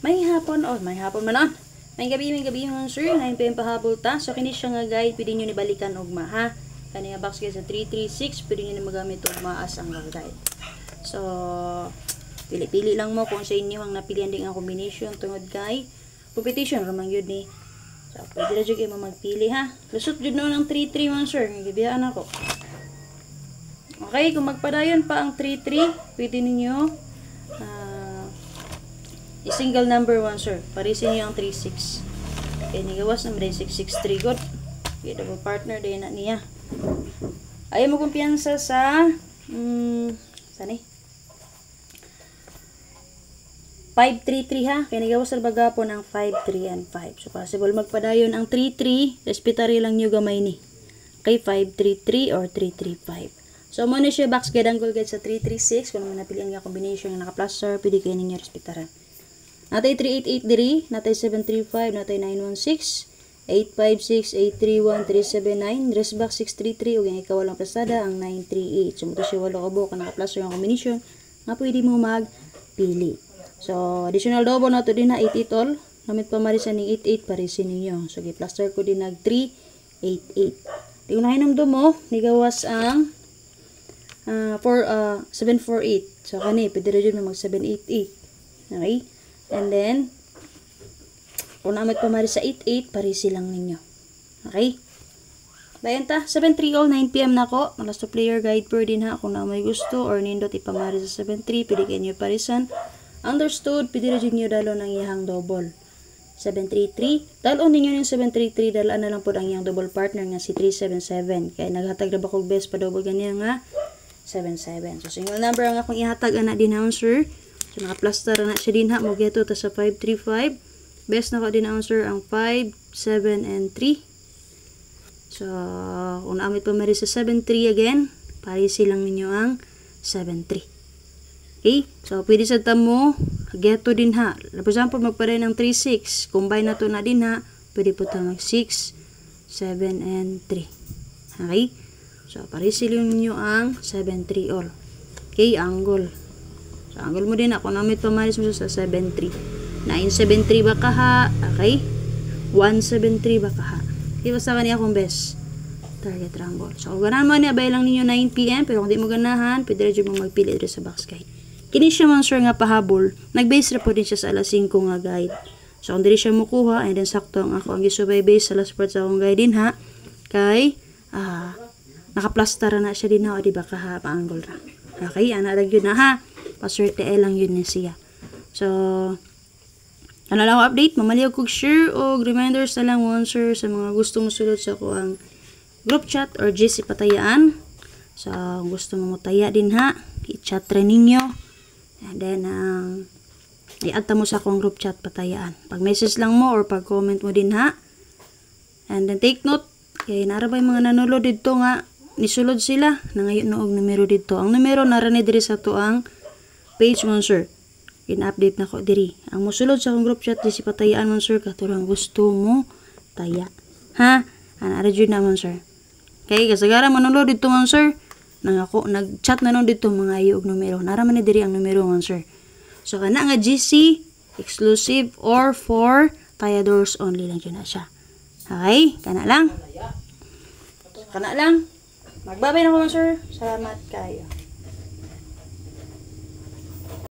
may hapon man on. May gabi man sir, 9 PM pahabol ta. So kini siya nga guide, pwede niyo ni balikan ugma ha. Kani nga box guys sa 336, pwede niyo ni magamit ugma as ang guide. So pili-pili lang mo kung sa inyo ang napilian ding ang combination tungod kay competition ramang yun ni. So pwede ra jud mo magpili ha. Lusot jud no ng 33 man sir, gibiyaan ako. Okay, kung magpadayon pa ang 33, pwede ninyo single number 1 sir. Parisin niyo ang 36. Okay, nigawas na 663 good. Okay, double partner din na niya. Ayaw mo kumpiyansa sa sani? 533 ha. Kaya nigawas na baga po ng 53 and 5. So possible magpadayon ang 33. Respetary lang niyo gamay ni. Okay, 533 or 335. So mo na siya box guide ang guide sa 336. Kung naman napilihan nga combination nga naka-plus pwede kayo ninyo respetaran. Natay 388 diri, natay 735, natay 916, 856, 831, 379, dress box 633, ug yung ikaw walang pasada ang 938. So mo to siya walo ka buo ka naka-plus yung combination nga pwede mo magpili. So additional double na to din na 88 all. Namit pa marisan ning 88 parisin ninyo. So gi-plaster ko din nag 388. Di unahin ng mo, nigawas ang 748. So kani pwede ra jud mag 788. Okay? And then kung namit pa mari sa 88 parisi lang ninyo. Okay? Dayon ta 730 all 9 PM na ko. Last to player guide per din ha kung na may gusto or nindot ipamari sa 73 pwede kayo parisan. Understood, pwede ra jud niyo dalo ng iyang double. 733. Dalon ninyo yung 733 dalaan na lang po ang iyang double partner nga si 377. Kaya naghatag ra ba kog best pa double ganiya nga 77. So single number ang akong ihatag ana din sir. So naka-plaster na siya din ha mo geto ta sa 535. Best na ko din sir ang 5, 7 and 3. So kung naamit pa mari sa 73 again, parisi lang ninyo ang 73. Okay? So pwede sa tamo geto din ha. For example magparay ng 36, combine na to na din ha. Pwede po ta mag 6, 7 and 3. Okay? So parisi lang ninyo ang 73 all. Okay, angle. So, angle mo din ako namit pamaris mo sa 73. 973 ba kaha? Okay? 173 ba kaha? Okay, basta kaniya akong best target triangle. So, kung ganahan mo niya, abay lang ninyo 9 PM. Pero kung di mo ganahan, pwede rin mo magpili rin sa box guide. Kini siya man sure nga pahabol. Nag-base ra po din siya sa alas 5 nga guide. So, kung di siya mukuha, and then sakto ang ako ang gisubay base sa last part sa akong guide din ha. Kay, naka-plaster na siya din ha. O di ba kaha, pa-angle ra. Okay, anak yun na ha. Paswerte lang yun na siya. So, ano lang update, mamaliw kong share o reminders na lang sir sa mga gusto mo sulod sa ako ang group chat or GC patayaan. So, gusto mo taya din ha, i-chat rin ninyo. And then, i-add mo sa akong group chat patayaan. Pag message lang mo or pag comment mo din ha. And then, take note, kaya narabay mga nanulod dito nga, nisulod sila na ngayon noong numero dito. Ang numero narani diri sa to ang page mo sir. In-update na ko diri. Ang musulod sa akong group chat di si patayaan mo sir katulong gusto mo taya. Ha? Ana jud na mo sir. Kay kasagaran manulod dito mo sir. Nang ako nag-chat na nun dito mga ayo og numero. Nara man ni diri ang numero mo sir. So kana nga GC exclusive or for tayadors only lang yun na siya. Okay? Kana lang. Kana lang. Magbabay na ko sir. Salamat kayo.